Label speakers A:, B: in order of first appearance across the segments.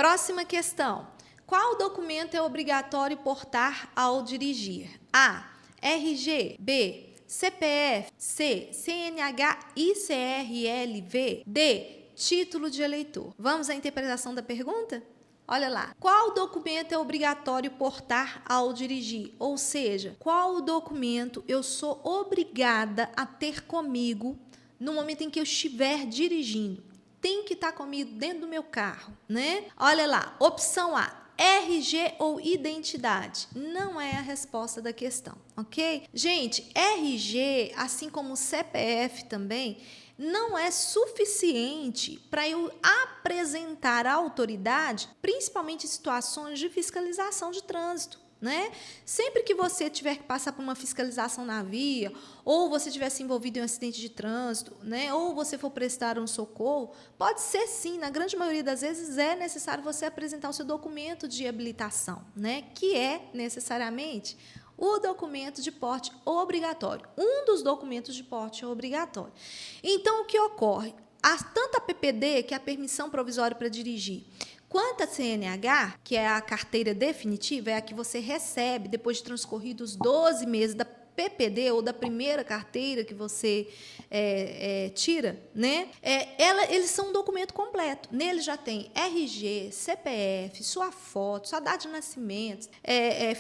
A: Próxima questão. Qual documento é obrigatório portar ao dirigir? A. RG. B. CPF. C. CNH e CRLV. D. Título de eleitor. Vamos à interpretação da pergunta? Olha lá. Qual documento é obrigatório portar ao dirigir? Ou seja, qual documento eu sou obrigada a ter comigo no momento em que eu estiver dirigindo? Tem que estar comigo dentro do meu carro, né? Olha lá. Opção A. RG ou identidade? Não é a resposta da questão, ok? Gente, RG, assim como CPF também, não é suficiente para eu apresentar à autoridade, principalmente em situações de fiscalização de trânsito, né? Sempre que você tiver que passar por uma fiscalização na via, ou você estiver se envolvido em um acidente de trânsito, né? Ou você for prestar um socorro, pode ser sim, na grande maioria das vezes é necessário você apresentar o seu documento de habilitação, né? Que é necessariamente o documento de porte obrigatório. Um dos documentos de porte obrigatório. Então, o que ocorre? Tanto a PPD, que é a permissão provisória para dirigir, quanto a CNH, que é a carteira definitiva, é a que você recebe depois de transcorridos 12 meses da PPD ou da primeira carteira que você tira, né? Eles são um documento completo. Nele já tem RG, CPF, sua foto, sua data de nascimento,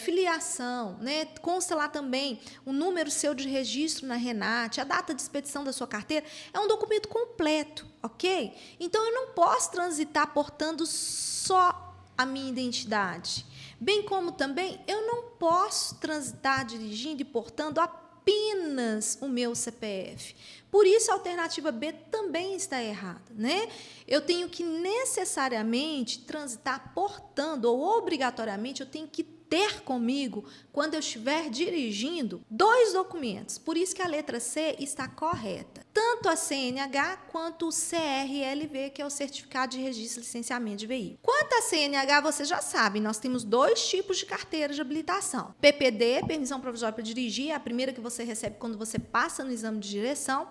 A: filiação, né? Consta lá também o número seu de registro na Renate, a data de expedição da sua carteira. É um documento completo, ok? Então, eu não posso transitar portando só a minha identidade. Bem como também eu não posso transitar dirigindo e portando apenas o meu CPF. Por isso, a alternativa B também está errada, né? Eu tenho que necessariamente transitar portando, ou obrigatoriamente, eu tenho que ter comigo, quando eu estiver dirigindo, 2 documentos. Por isso que a letra C está correta. Tanto a CNH quanto o CRLV, que é o Certificado de Registro e Licenciamento de Veículo. Quanto a CNH, vocês já sabem, nós temos 2 tipos de carteira de habilitação. PPD, Permissão Provisória para Dirigir, é a primeira que você recebe quando você passa no exame de direção.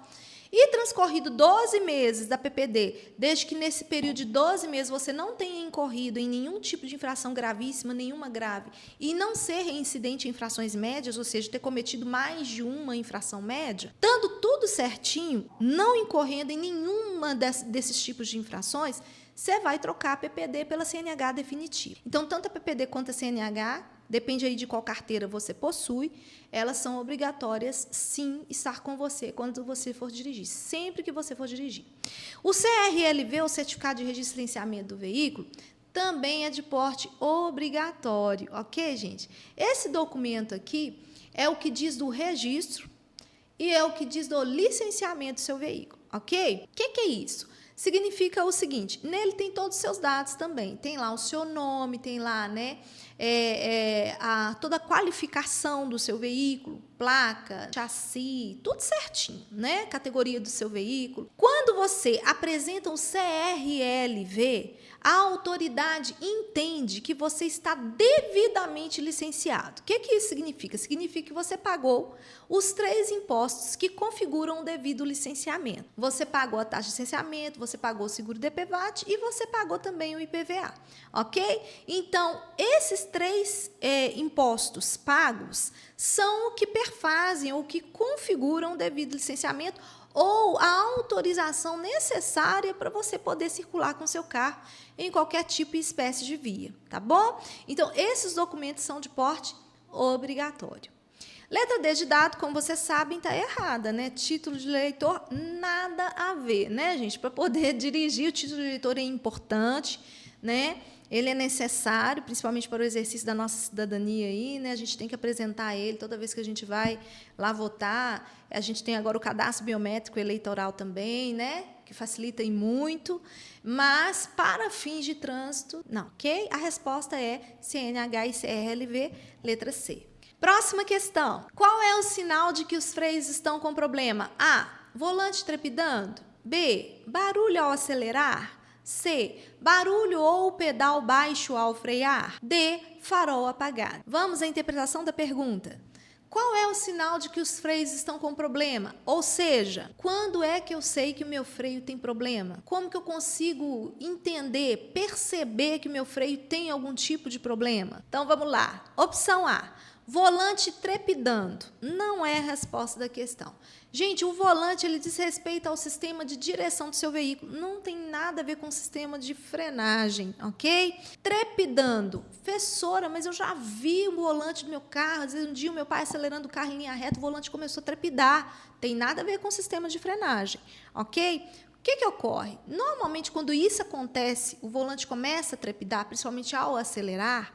A: E transcorrido 12 meses da PPD, desde que nesse período de 12 meses você não tenha incorrido em nenhum tipo de infração gravíssima, nenhuma grave, e não ser reincidente em infrações médias, ou seja, ter cometido mais de uma infração média, dando tudo certinho, não incorrendo em nenhuma desses tipos de infrações, você vai trocar a PPD pela CNH definitiva. Então, tanto a PPD quanto a CNH, depende aí de qual carteira você possui, elas são obrigatórias, sim, estar com você quando você for dirigir, sempre que você for dirigir. O CRLV, o Certificado de Registro e Licenciamento do Veículo, também é de porte obrigatório, ok, gente? Esse documento aqui é o que diz do registro e é o que diz do licenciamento do seu veículo, ok? O que é isso? Significa o seguinte, nele tem todos os seus dados também, tem lá o seu nome, tem lá, né, toda a qualificação do seu veículo, placa, chassi, tudo certinho, né, categoria do seu veículo. Quando você apresenta o CRLV, a autoridade entende que você está devidamente licenciado. O que isso significa? Significa que você pagou os 3 impostos que configuram o devido licenciamento. Você pagou a taxa de licenciamento, você pagou o seguro DPVAT e você pagou também o IPVA, ok? Então, esses 3 impostos pagos são o que perfazem ou que configuram o devido licenciamento ou a autorização necessária para você poder circular com seu carro em qualquer tipo e espécie de via, tá bom? Então, esses documentos são de porte obrigatório. Letra D de dado, como vocês sabem, está errada, né? Título de eleitor, nada a ver, né, gente? Para poder dirigir, o título de eleitor é importante, né? Ele é necessário, principalmente para o exercício da nossa cidadania aí, né? A gente tem que apresentar ele toda vez que a gente vai lá votar. A gente tem agora o cadastro biométrico eleitoral também, né? Que facilita e muito, mas para fins de trânsito, não, ok? A resposta é CNH e CRLV, letra C. Próxima questão. Qual é o sinal de que os freios estão com problema? A. Volante trepidando. B. Barulho ao acelerar. C. Barulho ou pedal baixo ao frear. D. Farol apagado. Vamos à interpretação da pergunta. Qual é o sinal de que os freios estão com problema? Ou seja, quando é que eu sei que o meu freio tem problema? Como que eu consigo entender, perceber que o meu freio tem algum tipo de problema? Então vamos lá. Opção A. Volante trepidando. Não é a resposta da questão. Gente, o volante ele diz respeito ao sistema de direção do seu veículo. Não tem nada a ver com o sistema de frenagem, ok? Trepidando. Professora, mas eu já vi o volante do meu carro. Às vezes um dia o meu pai acelerando o carro em linha reta, o volante começou a trepidar. Tem nada a ver com o sistema de frenagem, ok? O que ocorre? Normalmente, quando isso acontece, o volante começa a trepidar, principalmente ao acelerar.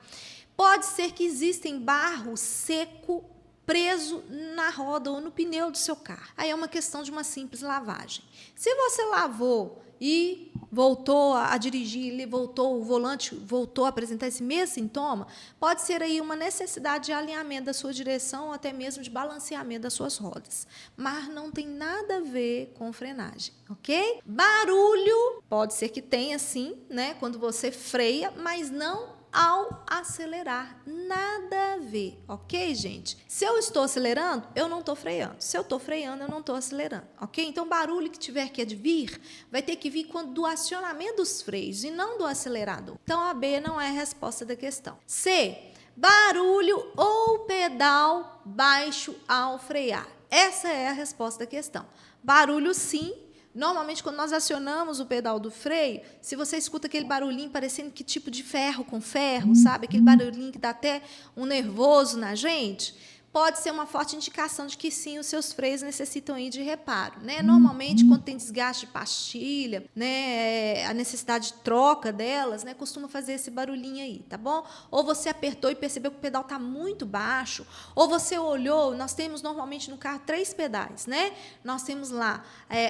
A: Pode ser que exista barro seco preso na roda ou no pneu do seu carro. Aí é uma questão de uma simples lavagem. Se você lavou e voltou a dirigir, o volante voltou a apresentar esse mesmo sintoma, pode ser aí uma necessidade de alinhamento da sua direção ou até mesmo de balanceamento das suas rodas. Mas não tem nada a ver com frenagem, ok? Barulho, pode ser que tenha sim, né, quando você freia, mas não ao acelerar. Nada a ver, ok, gente? Se eu estou acelerando, eu não estou freando. Se eu estou freando, eu não estou acelerando, ok? Então, o barulho que tiver que vir, vai ter que vir quando do acionamento dos freios e não do acelerador. Então, a B não é a resposta da questão. C, barulho ou pedal baixo ao frear. Essa é a resposta da questão. Barulho, sim. Normalmente, quando nós acionamos o pedal do freio, se você escuta aquele barulhinho parecendo que tipo de ferro com ferro, sabe? Aquele barulhinho que dá até um nervoso na gente, pode ser uma forte indicação de que sim, os seus freios necessitam ir de reparo, né? Normalmente, quando tem desgaste de pastilha, né, a necessidade de troca delas, né, costuma fazer esse barulhinho aí, tá bom? Ou você apertou e percebeu que o pedal está muito baixo, ou você olhou, nós temos normalmente no carro 3 pedais, né? Nós temos lá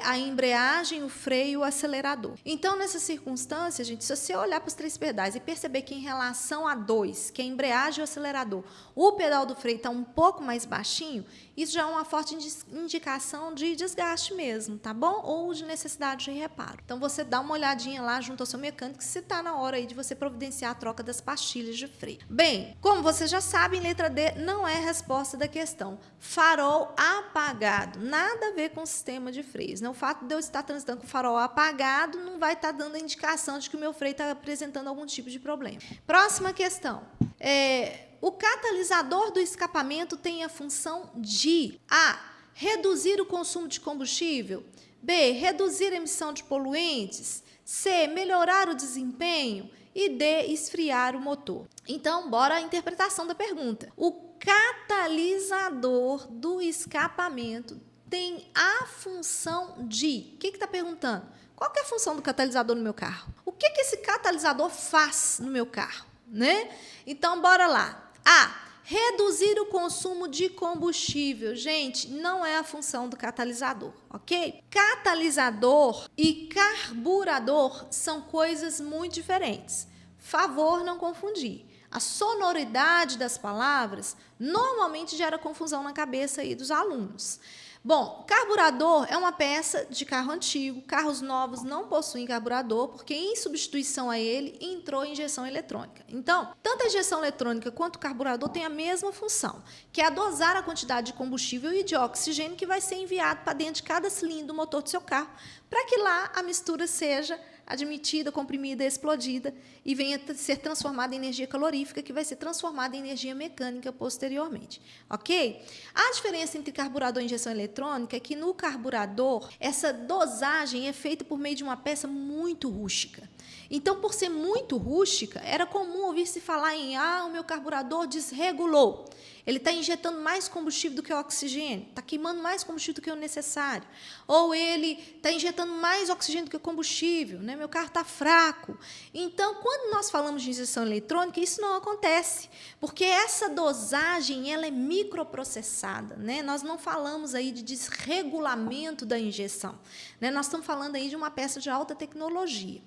A: a embreagem, o freio e o acelerador. Então, nessa circunstância, gente, se você olhar para os 3 pedais e perceber que em relação a 2, que é a embreagem e o acelerador, o pedal do freio está um pouco mais baixinho, isso já é uma forte indicação de desgaste mesmo, tá bom? Ou de necessidade de reparo. Então, você dá uma olhadinha lá junto ao seu mecânico se está na hora aí de você providenciar a troca das pastilhas de freio. Bem, como você já sabe, em letra D não é a resposta da questão. Farol apagado. Nada a ver com o sistema de freios, né? O fato de eu estar transitando com o farol apagado não vai estar dando a indicação de que o meu freio está apresentando algum tipo de problema. Próxima questão. O catalisador do escapamento tem a função de A. Reduzir o consumo de combustível. B. Reduzir a emissão de poluentes. C. Melhorar o desempenho. E D. Esfriar o motor. Então, bora à interpretação da pergunta. O catalisador do escapamento tem a função de... O que está perguntando? Qual que é a função do catalisador no meu carro? O que esse catalisador faz no meu carro, né? Então, bora lá. A. Reduzir o consumo de combustível. Gente, não é a função do catalisador, ok? Catalisador e carburador são coisas muito diferentes. Favor não confundir. A sonoridade das palavras normalmente gera confusão na cabeça aí dos alunos. Bom, carburador é uma peça de carro antigo. Carros novos não possuem carburador, porque em substituição a ele entrou a injeção eletrônica. Então, tanto a injeção eletrônica quanto o carburador têm a mesma função, que é dosar a quantidade de combustível e de oxigênio que vai ser enviado para dentro de cada cilindro do motor do seu carro, para que lá a mistura seja admitida, comprimida, explodida e venha a ser transformada em energia calorífica, que vai ser transformada em energia mecânica posteriormente, ok? A diferença entre carburador e injeção eletrônica é que no carburador, essa dosagem é feita por meio de uma peça muito rústica. Então, por ser muito rústica, era comum ouvir-se falar em o meu carburador desregulou. Ele está injetando mais combustível do que o oxigênio, está queimando mais combustível do que o necessário. Ou ele está injetando mais oxigênio do que o combustível, né? Meu carro está fraco. Então, quando nós falamos de injeção eletrônica, isso não acontece, porque essa dosagem ela é microprocessada, né? Nós não falamos aí de desregulamento da injeção, né? Nós estamos falando aí de uma peça de alta tecnologia.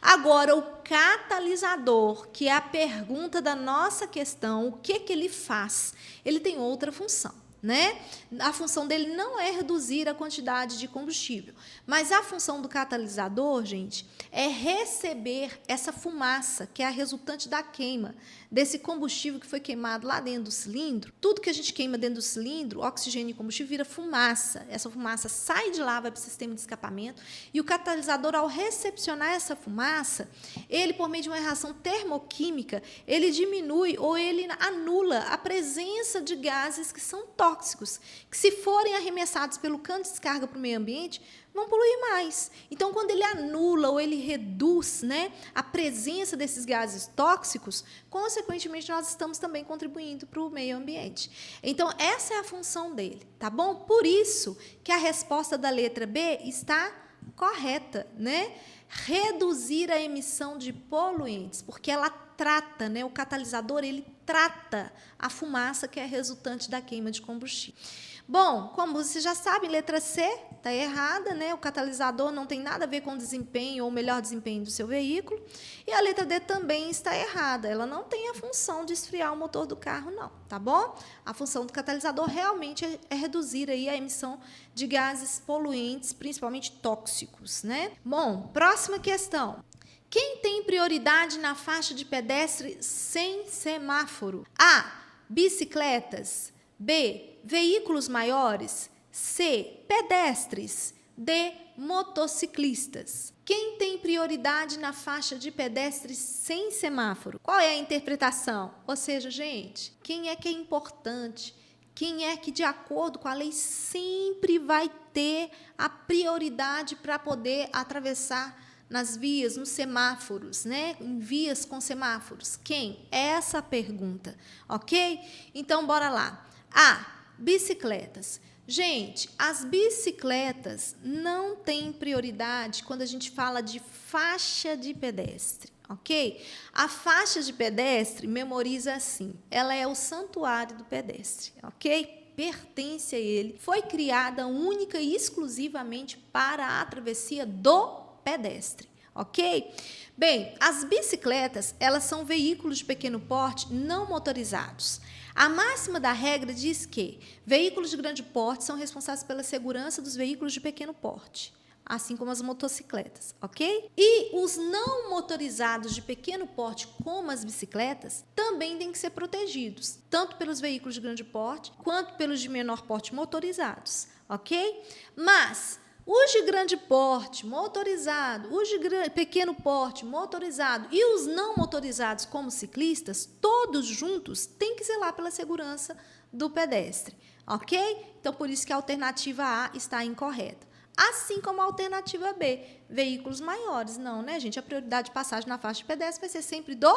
A: Agora, o catalisador, que é a pergunta da nossa questão, o que ele faz? Ele tem outra função, né? A função dele não é reduzir a quantidade de combustível, mas a função do catalisador, gente, é receber essa fumaça, que é a resultante da queima desse combustível que foi queimado lá dentro do cilindro. Tudo que a gente queima dentro do cilindro, oxigênio e combustível, vira fumaça. Essa fumaça sai de lá, vai para o sistema de escapamento, e o catalisador, ao recepcionar essa fumaça, ele, por meio de uma reação termoquímica, ele diminui ou ele anula a presença de gases que são tóxicos, que se forem arremessados pelo cano de descarga para o meio ambiente, vão poluir mais. Então, quando ele anula ou ele reduz, né, a presença desses gases tóxicos, consequentemente, nós estamos também contribuindo para o meio ambiente. Então, essa é a função dele, tá bom? Por isso que a resposta da letra B está correta, né? Reduzir a emissão de poluentes, porque ela trata, né, o catalisador, ele trata a fumaça que é resultante da queima de combustível. Bom, como você já sabe, letra C está errada, né? O catalisador não tem nada a ver com o desempenho ou o melhor desempenho do seu veículo. E a letra D também está errada. Ela não tem a função de esfriar o motor do carro, não, tá bom? A função do catalisador realmente é reduzir aí a emissão de gases poluentes, principalmente tóxicos, né? Bom, próxima questão. Quem tem prioridade na faixa de pedestre sem semáforo? A. Bicicletas. B. Veículos maiores. C. Pedestres. D. Motociclistas. Quem tem prioridade na faixa de pedestres sem semáforo? Qual é a interpretação? Ou seja, gente, quem é que é importante? Quem é que, de acordo com a lei, sempre vai ter a prioridade para poder atravessar nas vias, nos semáforos, né? Em vias com semáforos? Quem? Essa a pergunta, ok? Então, bora lá. A. Bicicletas. Gente, as bicicletas não têm prioridade quando a gente fala de faixa de pedestre, ok? A faixa de pedestre, memoriza assim, ela é o santuário do pedestre, ok? Pertence a ele, foi criada única e exclusivamente para a travessia do pedestre, ok? Bem, as bicicletas, elas são veículos de pequeno porte não motorizados. A máxima da regra diz que veículos de grande porte são responsáveis pela segurança dos veículos de pequeno porte, assim como as motocicletas, ok? E os não motorizados de pequeno porte, como as bicicletas, também têm que ser protegidos, tanto pelos veículos de grande porte, quanto pelos de menor porte motorizados, ok? Mas os de grande porte motorizado, os de pequeno porte motorizado e os não motorizados como ciclistas, todos juntos têm que zelar pela segurança do pedestre, ok? Então, por isso que a alternativa A está incorreta. Assim como a alternativa B, veículos maiores. Não, né, gente? A prioridade de passagem na faixa de pedestre vai ser sempre do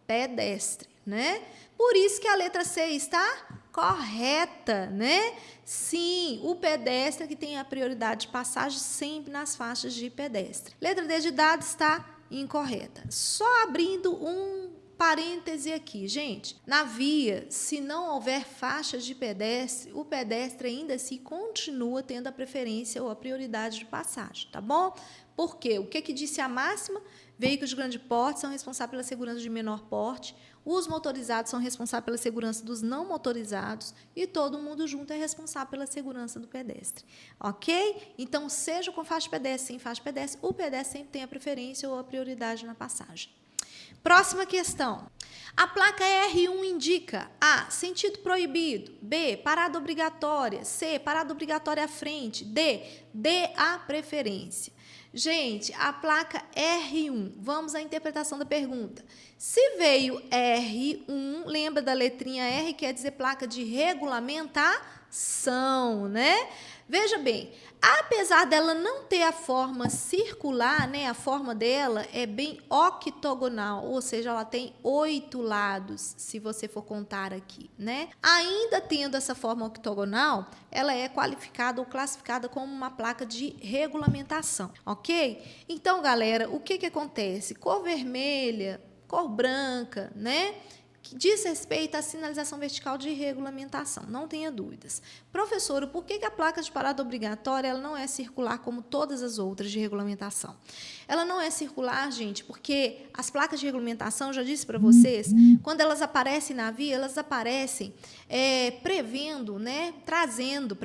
A: pedestre, né? Por isso que a letra C está correta, né? Sim, o pedestre é que tem a prioridade de passagem sempre nas faixas de pedestre. Letra D de dado está incorreta. Só abrindo um parêntese aqui, gente. Na via, se não houver faixas de pedestre, o pedestre ainda assim continua tendo a preferência ou a prioridade de passagem, tá bom? Por quê? O que disse a máxima? Veículos de grande porte são responsáveis pela segurança de menor porte, os motorizados são responsáveis pela segurança dos não motorizados e todo mundo junto é responsável pela segurança do pedestre, ok? Então, seja com faixa de pedestre, sem faixa de pedestre, o pedestre sempre tem a preferência ou a prioridade na passagem. Próxima questão. A placa R1 indica A. Sentido proibido. B. Parada obrigatória. C. Parada obrigatória à frente. D. A preferência. Gente, a placa R1, vamos à interpretação da pergunta. Se veio R1, lembra da letrinha R, quer dizer placa de regulamentação, né? Veja bem, apesar dela não ter a forma circular, né, a forma dela é bem octogonal, ou seja, ela tem 8 lados, se você for contar aqui, né? Ainda tendo essa forma octogonal, ela é qualificada ou classificada como uma placa de regulamentação, ok? Então, galera, o que acontece? Cor vermelha, cor branca, né? que diz respeito à sinalização vertical de regulamentação, não tenha dúvidas. Professor, por que a placa de parada obrigatória ela não é circular como todas as outras de regulamentação? Ela não é circular, gente, porque as placas de regulamentação, já disse para vocês, quando elas aparecem na via, elas aparecem prevendo, né, trazendo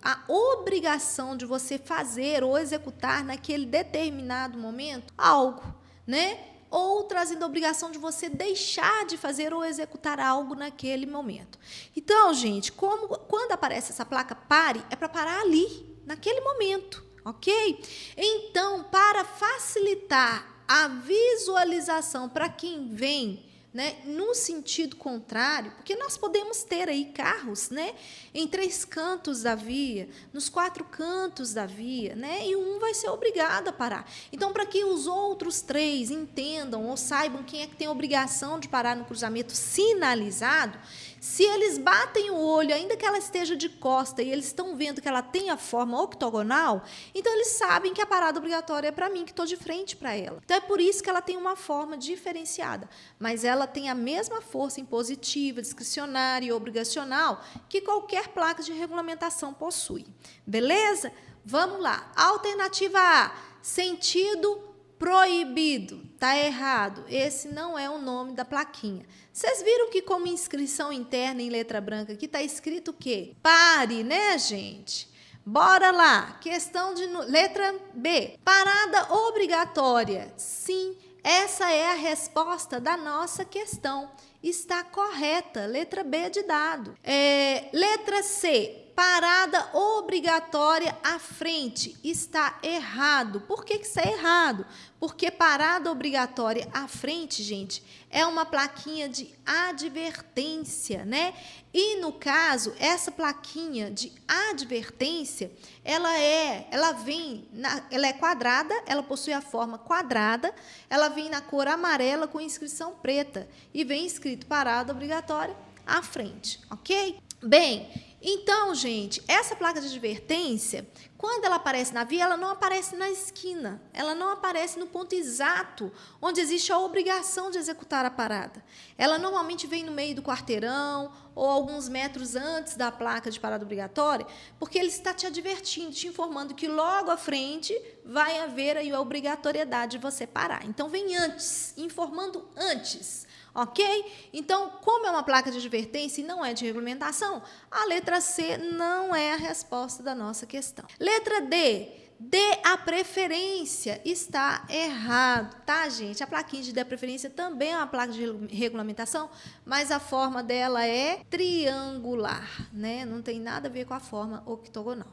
A: a obrigação de você fazer ou executar naquele determinado momento algo, né? Ou trazendo a obrigação de você deixar de fazer ou executar algo naquele momento. Então, gente, quando aparece essa placa pare, é para parar ali, naquele momento, ok? Então, para facilitar a visualização para quem vem, né, no sentido contrário, porque nós podemos ter aí carros, né, em 3 cantos da via, nos 4 cantos da via, né, e um vai ser obrigado a parar. Então, para que os outros 3 entendam ou saibam quem é que tem a obrigação de parar no cruzamento sinalizado, se eles batem o olho, ainda que ela esteja de costa e eles estão vendo que ela tem a forma octogonal, então eles sabem que a parada obrigatória é para mim, que estou de frente para ela. Então é por isso que ela tem uma forma diferenciada, mas ela tem a mesma força impositiva, discricionária e obrigacional que qualquer placa de regulamentação possui. Beleza? Vamos lá. Alternativa A, sentido proibido. Tá errado. Esse não é o nome da plaquinha. Vocês viram que como inscrição interna em letra branca aqui está escrito o quê? Pare, né, gente? Bora lá. Questão de letra B. Parada obrigatória. Sim, essa é a resposta da nossa questão. Está correta. Letra B de dado. Letra C. Parada obrigatória à frente. Está errado. Por que está errado? Porque parada obrigatória à frente, gente, é uma plaquinha de advertência, né? E, no caso, essa plaquinha de advertência, ela é quadrada, ela possui a forma quadrada, ela vem na cor amarela com inscrição preta e vem escrito parada obrigatória à frente, ok? Bem, então, gente, essa placa de advertência, quando ela aparece na via, ela não aparece na esquina, ela não aparece no ponto exato onde existe a obrigação de executar a parada. Ela normalmente vem no meio do quarteirão ou alguns metros antes da placa de parada obrigatória, porque ele está te advertindo, te informando que logo à frente vai haver aí a obrigatoriedade de você parar. Então, vem antes, informando antes. Ok? Então, como é uma placa de advertência e não é de regulamentação, a letra C não é a resposta da nossa questão. Letra D. Dê a preferência. Está errado, tá, gente? A plaquinha de dê a preferência também é uma placa de regulamentação, mas a forma dela é triangular, né? Não tem nada a ver com a forma octogonal.